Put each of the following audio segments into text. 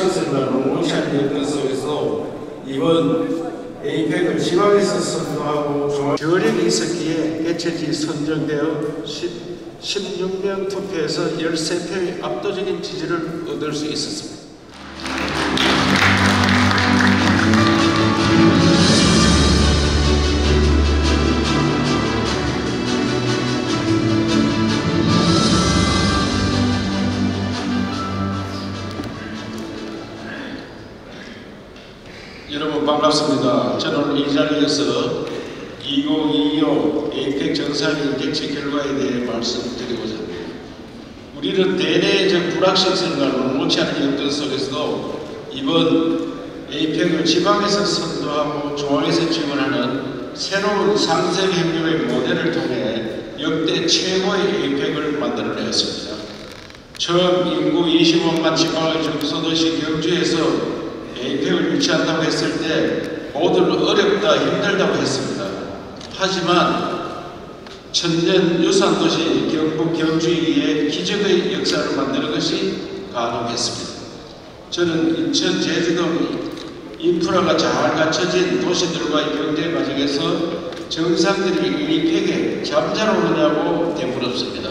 불확실성과 녹록치 않은 여건 속에서 이번 에이펙을 지방에서 선도하고 저력이 있었기에 개최지 선정되어 16명 투표에서 13표의 압도적인 지지를 얻을 수 있었습니다. 여러분 반갑습니다. 저는 이 자리에서 2025 에이펙 정상회의 개최 결과에 대해 말씀드리고자 합니다. 우리는 대내적 불확실성과 녹록치 않은 여건 속에서도 이번 에이펙을 지방에서 선도하고 중앙에서 지원하는 새로운 상생협력의 모델을 통해 역대 최고의 에이펙을 만들어내었습니다. 처음 인구 25만 지방의 중소도시 경주에서 에이펙을 유치한다고 했을 때 모두는 어렵다 힘들다고 했습니다. 하지만 천년유산도시 경북 경주에 기적의 역사를 만드는 것이 가능했습니다. 저는 인천 제주도 인프라가 잘 갖춰진 도시들과의 경제 과정에서 정상들이 에이펙에 잠자오느냐고 되물었습니다.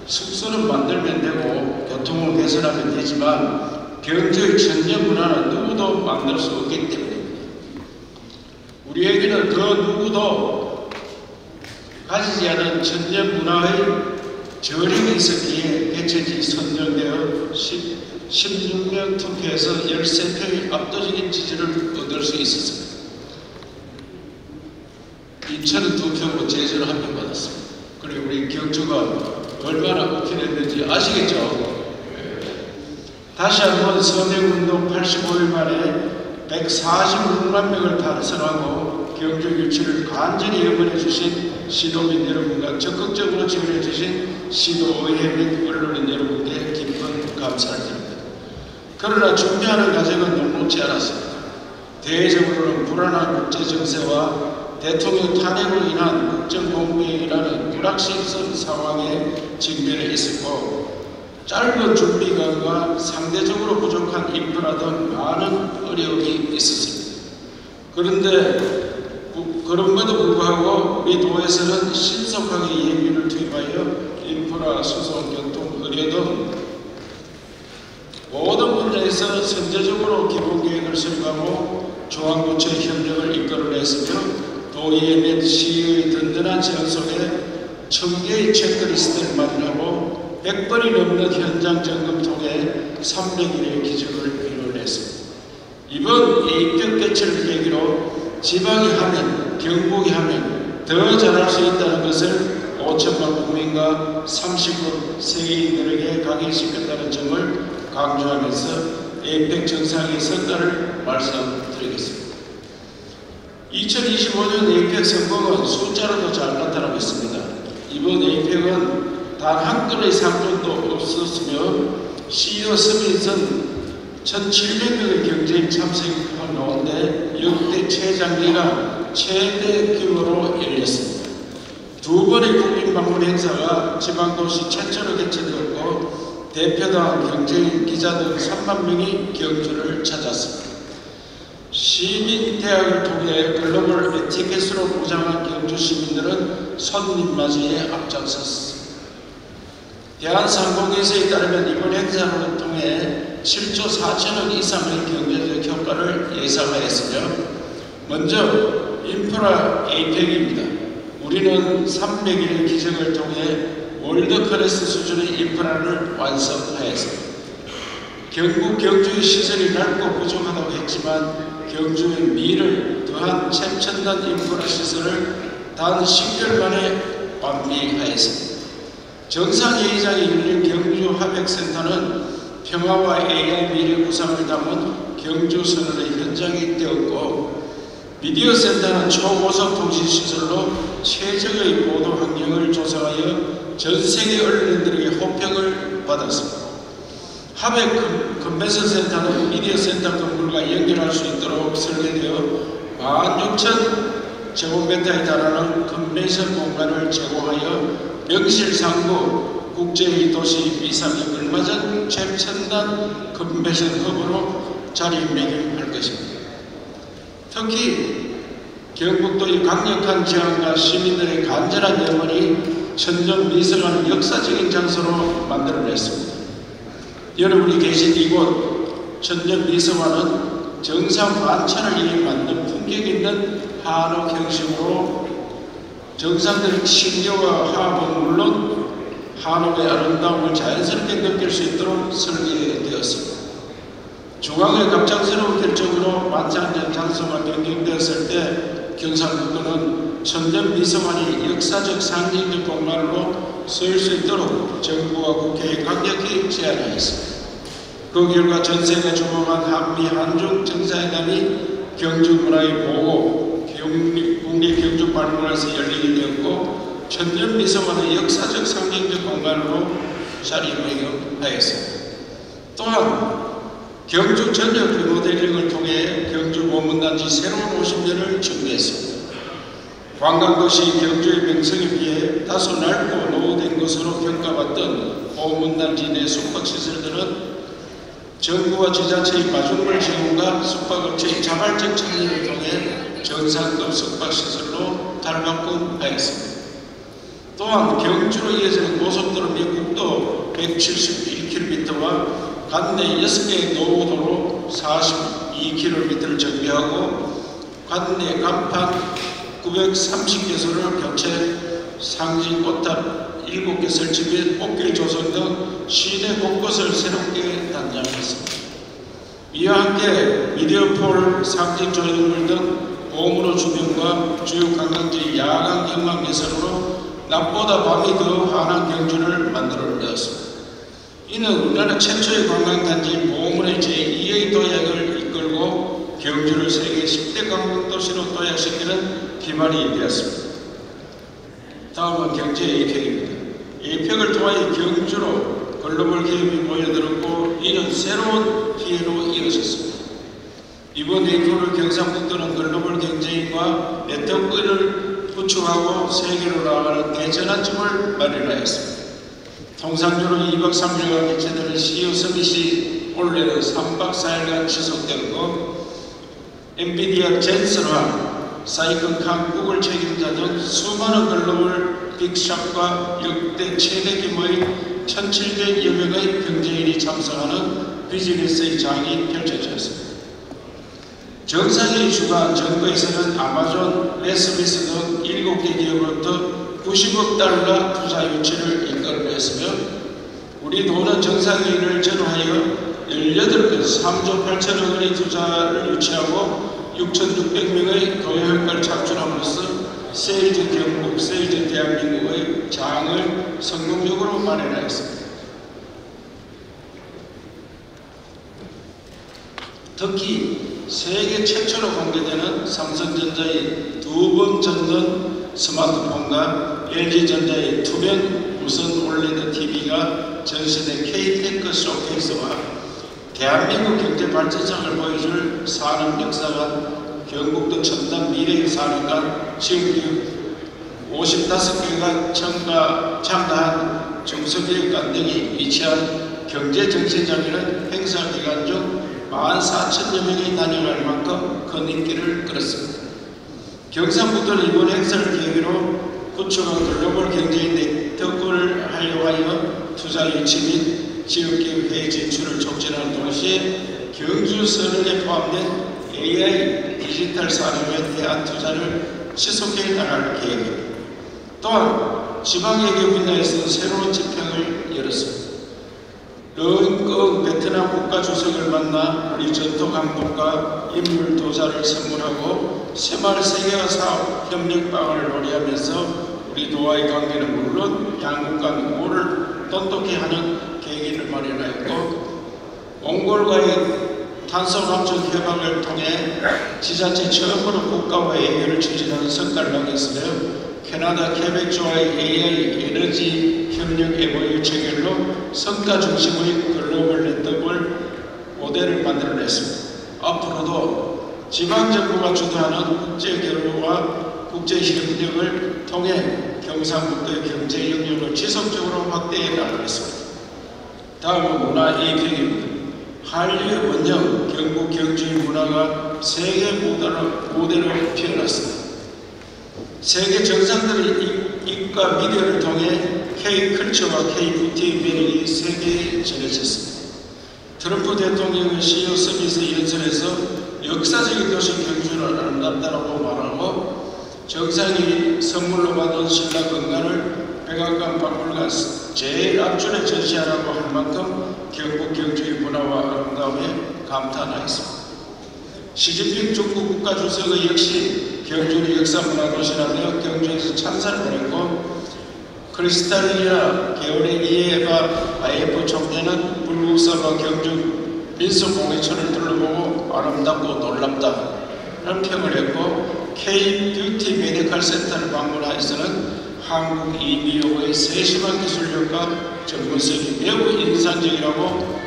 숙소는 만들면 되고 교통을 개선하면 되지만 경주의 천년 문화는 누구도 만들 수 없기 때문입니다. 우리에게는 그 누구도 가지지 않은 천년 문화의 저력이 있었기에 개최지 선정되어 16명 투표에서 13표의 압도적인 지지를 얻을 수 있었습니다. 인천은 2표고 제주는 1표 받았습니다. 그리고 우리 경주가 얼마나 웃기는지 아시겠죠? 다시 한번 서명운동 85일 만에 146만 명을 달성하고 경주 유치를 간절히 염원해 주신 시도민 여러분과 적극적으로 지원해 주신 시도의회 및 언론인 여러분께 깊은 감사를 드립니다. 그러나 준비하는 과정은 녹록지 않았습니다. 대외적으로는 불안한 국제정세와 대통령 탄핵으로 인한 국정공백이라는 불확실성 상황에 직면해 있었고 짧은 준비기간과 상대적으로 부족한 인프라 등 많은 어려움이 있었습니다. 그런데 그럼에도 불구하고 우리 도에서는 신속하게 예비를 투입하여 인프라, 수송, 교통, 의료 등 모든 분야에서 선제적으로 기본계획을 설계하고 중앙부처 협력을 이끌어냈으며 도의회 및 시의 든든한 지원 속에 1000개의 체크리스트를 마련하고 100번이 넘는 현장 점검 통해 300일의 기적을 이뤄냈습니다. 이번 에이펙 개최를 계기로 지방이 하면, 경북이 하면 더 잘할 수 있다는 것을 5천만 국민과 30억 세계인들에게 각인시켰다는 점을 강조하면서 에이펙 정상회의 성과를 말씀드리겠습니다. 2025년 에이펙 성공은 숫자로도 잘 나타나고 있습니다. 이번 에이펙은 단 한 건의 상권도 없었으며 CEO 서밋은 1,700명의 경제인 참석한 가운데 역대 최장기간 최대 규모로 열렸습니다. 2번의 국민 방문 행사가 지방도시 최초로 개최되었고 대표당 경제인 기자 등 3만 명이 경주를 찾았습니다. 시민대학을 통해 글로벌 에티켓으로 무장한 경주 시민들은 손님 맞이에 앞장섰습니다. 대한상공회의소에 따르면 이번 행사를 통해 7조 4천억 이상의 경제적 효과를 예상하였으며 먼저 인프라 에이펙입니다. 우리는 300일의 기적을 통해 월드클래스 수준의 인프라를 완성하였습니다. 경북 경주의 시설이 넓고 부족하다고 했지만 경주의 미를 더한 최첨단 인프라 시설을 단 10개월 만에 완비하였습니다. 정상회의장이 열린 경주 합액센터는 평화와 AI 미래 구상을 담은 경주 선언의 현장이 되었고 미디어 센터는 초고속 통신시설로 최적의 보도 환경을 조성하여 전 세계 언론인들에게 호평을 받았습니다. 합액 컨벤션 센터는 미디어 센터 건물과 연결할 수 있도록 설계되어 16,000제곱미터에 달하는 컨벤션 공간을 제공하여 명실상부 국제 도시 비상이 얼마 전 최첨단 컨벤션 허브로 자리매김할 것입니다. 특히 경북도의 강력한 지향과 시민들의 간절한 염원이 천정미성을 역사적인 장소로 만들어냈습니다. 여러분이 계신 이곳 천정미성화는 정상 관찰을 위해 만든 품격 있는 한옥 형식으로 정상들의 신경과 화합은 물론 한옥의 아름다움을 자연스럽게 느낄 수 있도록 설계되었습니다. 중앙의 갑작스러운 결정으로 만찬전 장소가 변경되었을 때 경상북도는 천정미성환이 역사적 상징적 공간으로 쓰일 수 있도록 정부와 국회에 강력히 제안하였습니다. 그 결과 전세가 주목한 한미 한중 정상회담이 경주문화의 보호 국립경주박물관에서 열리게 되었고 천정미성환의 역사적 상징적 공간으로 자리매김하였습니다. 또한 경주 전역 리모델링을 통해 경주 보문단지 새로운 50년을 준비했습니다. 관광도시 경주의 명성에 비해 다소 낡고 노후된 것으로 평가받던 보문단지 내 숙박시설들은 정부와 지자체의 마중물 지원과 숙박업체의 자발적 참여를 통해 정상급 숙박시설로 탈바꿈하였습니다. 또한 경주로 이어지는 고속도로 몇 국도 171km와 관내 6개의 노후도로 42km를 정비하고 관내 간판 930개소를 교체, 상지 꽃탑 7개 설치 및 꽃길 조성 등 시내 곳곳을 새롭게 단장했습니다. 이와 함께 미디어폴, 상징 조형물 등 보문호 주변과 주요 관광지 야간 경관 개선으로 낮보다 밤이 더 환한 경주를 만들어내었습니다. 이는 우리나라 최초의 관광단지 보문의 제2의 도약을 이끌고 경주를 세계 10대 관광도시로 도약시키는 기반이 되었습니다. 다음은 경제 APEC입니다. APEC을 통하여 경주로 글로벌 기업이 모여들었고 이는 새로운 기회로 이어졌습니다. 이번 APEC을 경상북도는 글로벌 경제인과 네트워크를 구축하고 세계로 나아가는 대전환점을 마련하였습니다. 통상적으로 2박 3일간 개최되는 CEO 서밋이 올해는 3박 4일간 지속되고 엔비디아 젠슨과 사이콘칸 구글 책임자 등 수많은 글로벌 빅샵과 역대 최대 규모의 1,700여 명의 경제인이 참석하는 비즈니스의 장이 펼쳐졌습니다. 정상회의 주관 정부에서는 아마존, 레스미스 등 7개 기업으로부터 90억 달러 투자 유치를 이끌어냈으며 우리 도는 정상회의를 전후하여 18건 3조 8천억 원의 투자를 유치하고 6,600명의 교육학과를 창출함으로써 세일즈 경북, 세일즈 대한민국의 장을 성공적으로 마련하였습니다. 특히 세계 최초로 공개되는 삼성전자의 2번 전선 스마트폰과 LG전자의 투명 무선 OLED TV가 전시된 K-테크 쇼케이스와 대한민국 경제 발전상을 보여줄 산업 역사관, 경북도 첨단 미래의 산업관, 지역교육 55개가 참가한 중소기업관 등이 위치한 경제정신장에는 행사 기간 중 14,000여 명이 다녀갈 만큼 큰 인기를 끌었습니다. 경상북도는 이번 행사를 계기로 구축한 글로벌 경제인 네트워크를 활용하여 투자 유치 및 지역기업 회의 진출을 촉진하는 동시에 경주 선언에 포함된 AI 디지털 산업에 대한 투자를 지속해 나갈 계획입니다. 또한 지방외교 분야에서 새로운 지평을 열었습니다. 르은꺼 베트남 국가주석을 만나 우리 전통 한복과 인물 도자를 선물하고 새마을 세계화 사업 협력 방안을 논의하면서 우리 도와의 관계는 물론 양국 간 우호를 돈독히 하는 계기를 마련하였고 몽골과의 탄소감축 협약을 통해 지자체 처음으로 국가와 외교를 추진하는 성과를 남겼으며 캐나다 케벡주와의 AI 에너지 협력 MOU 체결로 성과 중심의 글로벌 네트워크 모델을 만들어냈습니다. 앞으로도 지방정부가 주도하는 국제교류와 국제 협력을 통해 경상북도의 경제 영역을 지속적으로 확대해 나가겠습니다. 다음은 문화 APEC입니다. 한류의 원형 경북 경주의 문화가 세계 무대로 피어났습니다. 세계 정상들의 입과 미디어를 통해 K-컬처와 K-뷰티의 매력이 세계에 전해졌습니다. 트럼프 대통령의 CEO 서밋의 연설에서 역사적인 도시 경주를 아름답다라고 말하고 정상이 선물로 받은 신라 건강을 백악관 박물관 제일 앞줄에 전시하라고 할 만큼 경북 경주의 문화와 아름다움에 감탄하였습니다. 시진핑 중국 국가주석의 역시 경주를 역사문화도시라며 경주에서 찬사를 보냈고 크리스탈리나 게오르기예바 IF 총재는 불국사와 경주 민속공예촌을 둘러보고 아름답고 놀랍다라는 평을 했고 K-뷰티 메디컬 센터를 방문하여서는 한국 이미용의 세심한 기술력과 전문성이 매우 인상적이라고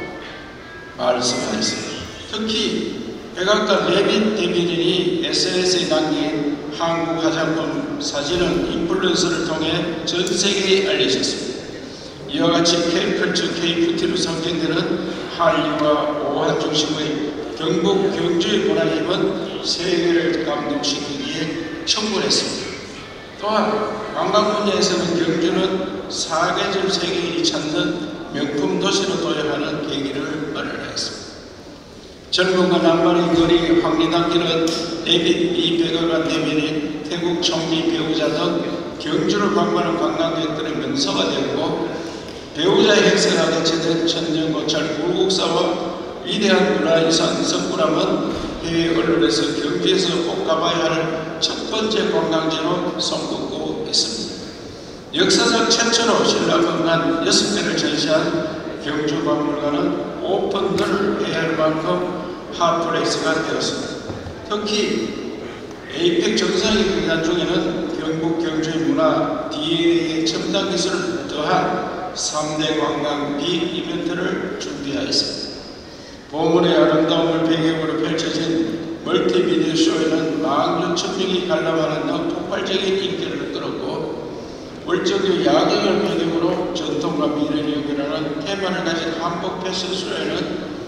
말씀하였습니다. 특히 백악관 레빗 대변인이 SNS에 남긴 한국 화장품 사진은 인플루언서를 통해 전 세계에 알려졌습니다. 이와 같이 K-컬처, K-뷰티로 선정되는 한류와 오한 중심의 경북 경주의 문화힘은 세계를 감동시키기에 충분했습니다. 또한 관광 분야에서는 경주는 사계절 세계인이 찾는 명품 도시로 도약하는 계기를 마련하였습니다. 젊음과 낭만의 거리 황리단길은 레빗 미 백악관 대변인 태국 총리 배우자 등 경주를 방문하는 관광객들의 명소가 되었고 배우자의 행세가 개최된 천년고찰 불국사와 위대한 문화유산 석굴암은 해외 언론에서 경주에서 꼭 가봐야 할 첫 번째 관광지로 손꼽고 있습니다. 역사적 최초로 신라 건강 6개를 전시한 경주 박물관은 오픈을 해야 할 만큼 핫플레이스가 되었습니다. 특히 APEC 정상회의 기간 중에는 경북 경주의 문화 DNA의 첨단 기술을 더한 3대 관광 빅 이벤트를 준비하였습니다. 보문의 아름다움을 배경으로 펼쳐진 멀티미디어 쇼에는 16,000명이 관람하는 등 폭발적인 인기를 끌었고 월정교 야경을 배경으로 전통과 미래를 연결하는 테마를 가진 한복 패션 쇼에는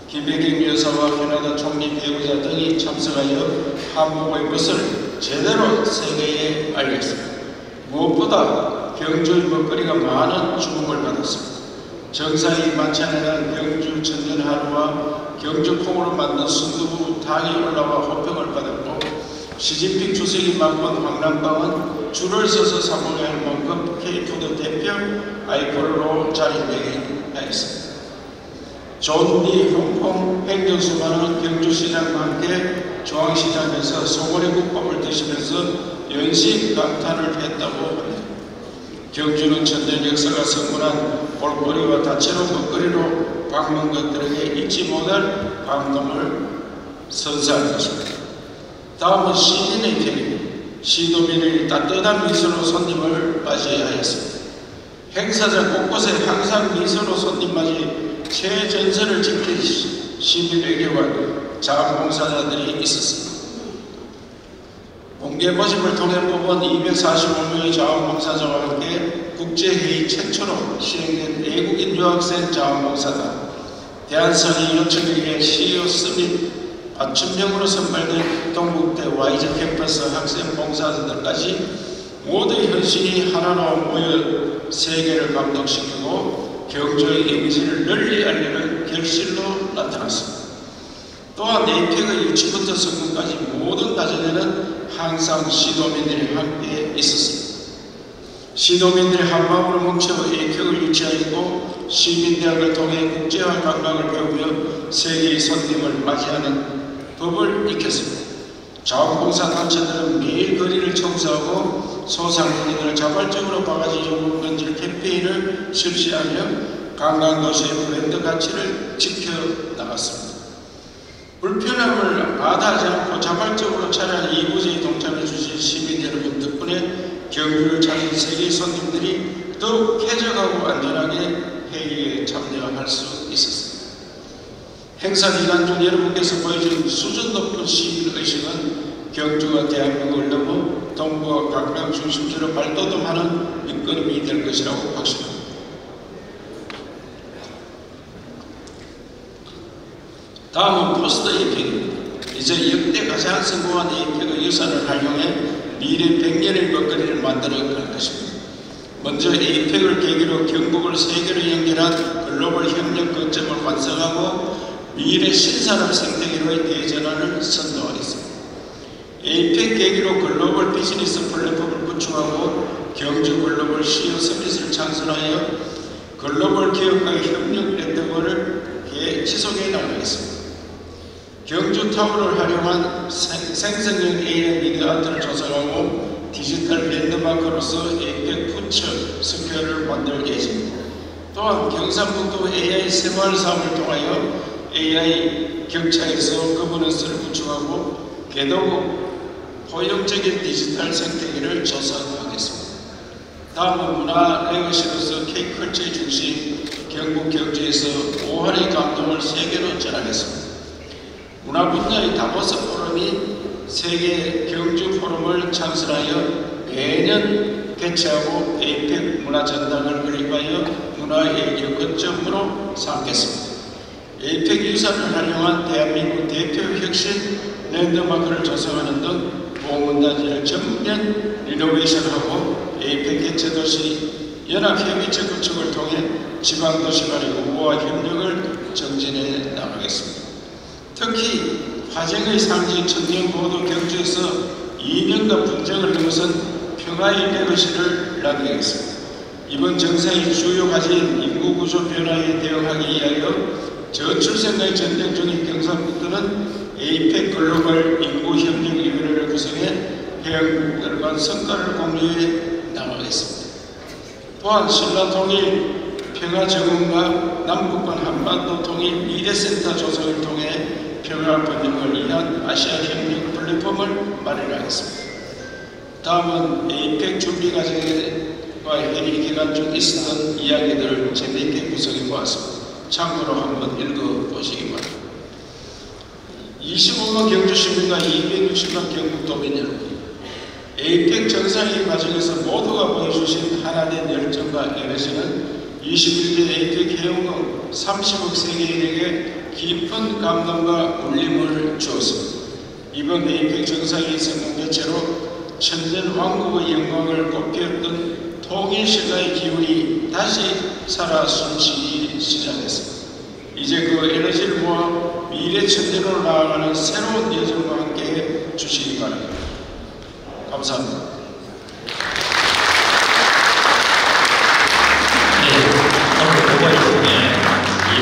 김혜경 여사와 캐나다 총리 배우자 등이 참석하여 한복의 것을 제대로 세계에 알렸습니다. 무엇보다 경주의 먹거리가 많은 주목을 받았습니다. 정상이 만찬에는 경주 천년한우와 경주 콩으로 만든 순두부 탕이 올라와 호평을 받았고 시진핑 주석이 맛본 황남빵은 줄을 서서 사 먹어야 할 만큼 K푸드 대표 아이콘으로 자리매김하였습니다. 존디 홍콩 행정수반은 경주시장과 함께 중앙시장에서 소고리 국밥을 드시면서 연신 감탄을 했다고 합니다. 경주는 천년 역사가 선물한 볼거리와 다채로운 먹거리로 방문객들에게 잊지 못할 감동을 선사한 것입니다. 다음은 시민의 편입니다. 시도민의 따뜻한 미소로 손님을 맞이하였습니다. 행사장 곳곳에 항상 미소로 손님 맞이 최전선을 지킨 시민에게와 자원봉사자들이 있었습니다. 공개 모집을 통해 뽑은 245명의 자원봉사자와 함께 국제회의 최초로 시행된 외국인 유학생 자원봉사단, 대한선의 요청에 CEO 서밋 맞춤형으로 선발된 동국대 와이즈 캠퍼스 학생 봉사자들까지 모두의 헌신이 하나로 모여 세계를 감동시키고 경주의 이미지를 널리 알리는 결실로 나타났습니다. 또한 APEC의 유치부터 성공까지 모든 과정에는 항상 시도민들이 함께 있었습니다. 시도민들이 한마음으로 뭉쳐 APEC을 유치하였고 시민대학을 통해 국제화 관광을 배우며 세계의 손님을 맞이하는 법을 익혔습니다. 자원봉사단체들은 매일 거리를 청소하고 소상공인을 자발적으로 바가지 요금 던질 캠페인을 실시하며 관광도시의 브랜드 가치를 지켜나갔습니다. 불편함을 마다하지 않고 자발적으로 차량 이부제에 동참해 주신 시민 여러분 덕분에 경주를 찾은 세계 손님들이 더욱 쾌적하고 안전하게 회의에 참여할 수 있었습니다. 행사 기간 중 여러분께서 보여준 수준 높은 시민의식은 경주가 대한민국을 넘어 정부와 각각 중심지로 발돋움하는 밑거름이 될 것이라고 확신합니다. 다음은 포스트 APEC입니다. 이제 역대 가장 성공한 APEC 유산을 활용해 미래 100년의 먹거리를 만들어 갈 것입니다. 먼저 APEC을 계기로 경북을 세계로 연결한 글로벌 협력 거점을 완성하고 미래 신산업 생태계로의 대전환을 선도하겠습니다. APEC 계기로 글로벌 비즈니스 플랫폼을 구축하고 경주 글로벌 CEO 서비스를 창설하여 글로벌 기업과의 협력 네트워크를 지속해 나가겠습니다. 경주 타워를 활용한 생성형 AI 미디어 아트를 조성하고 디지털 랜드마크로서 APEC 푸처 스퀘어를 만들 예정입니다. 또한 경상북도 AI 새마을 사업을 통하여 AI 격차에서 거버넌스를 구축하고 개도국 포용적인 디지털 생태계를 조성하겠습니다. 다음은 문화 레거시로서 K컬처의 중심 경북 경주에서 5할의 감동을 세계로 전하겠습니다. 문화 분야의 다보스 포럼이 세계 경주 포럼을 창설하여 매년 개최하고 APEC 문화전당을 건립하여 문화의 거점으로 삼겠습니다. APEC 유산을 활용한 대한민국 대표 혁신 랜드마크를 조성하는 등 보문단지를 전면 리노베이션하고 APEC 개최도시 연합협의체 구축을 통해 지방도시 간의 우호와 협력을 정진해 나가겠습니다. 특히 화쟁의 상징 천년고도 경주에서 이념과 분쟁을 넘어선 평화의 레거시를 남기겠습니다. 이번 정상이 주요 과제인 인구구조 변화에 대응하기 위하여 저출생과의 전쟁 중인 경상북도는 APEC 글로벌 인구협력위원회를 구성해 회원국들 간 성과를 공유해 나가겠습니다. 또한 신라통일 평화정원과 남북간 한반도 통일 미래센터 조성을 통해 평화 번영을 위한 아시아 협력 플랫폼을 마련하겠습니다. 다음은 APEC 준비 과정과 회의 기간 중 있었던 이야기들을 재미있게 구성해 보았습니다. 참고로 한번 읽어보시기 바랍니다. 25만 경주시민과 260만 경북도민 여러분, APEC 정상회의 과정에서 모두가 보여주신 하나된 열정과 에너지는 21대 APEC 회원국 30억 세계인에게 깊은 감동과 울림을 주었습니다. 이번 APEC 정상회의 성공 개최로 천년 왕국의 영광을 꽃피웠던 통일신라의 기운이 다시 살아 숨쉬기 시작했습니다. 이제 그 에너지를 모아 미래 천년으로 나아가는 새로운 여정과 함께 주시기 바랍니다. 감사합니다.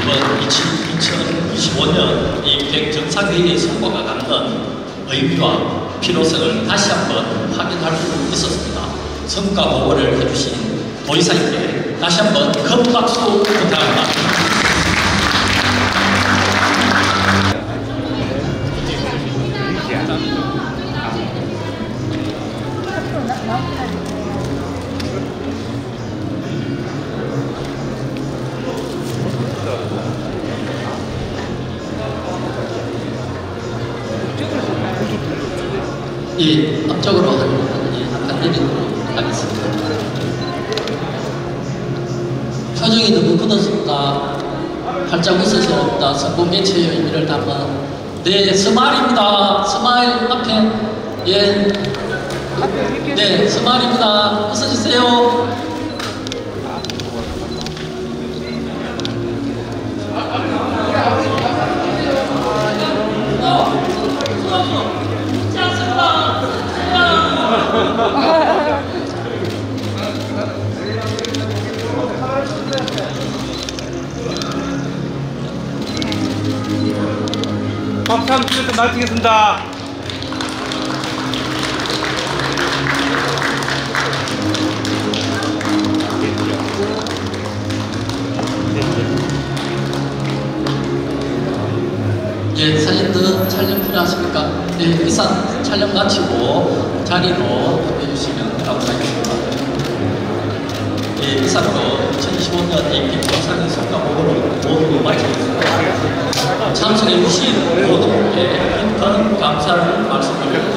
이번 2025년 APEC 정상회의의 성과가 갖는 의미와 필요성을 다시 한번 확인할 수 있었습니다. 성과 보고를 해주신 도의사님께 다시 한번 큰 박수 부탁합니다. 이 앞쪽으로 한 내리도록 하겠습니다. 표정이 너무 굳었습니다. 활짝 웃으셨다. 성공 개최의 의미를 담은 스마일입니다. 스마일 앞에 네 스마일입니다. 웃어주세요. 박수 한번 치면서 마치겠습니다. 예, 사진도 촬영 필요하십니까? 예, 이상 촬영 마치고 자리로 해주시면 감사하겠습니다. 예, 이상으로 2025년 APEC 정상회의 성과 보고를 모두 마치겠습니다. 참석해주신 모든 분께 깊은 감사를 말씀드립니다.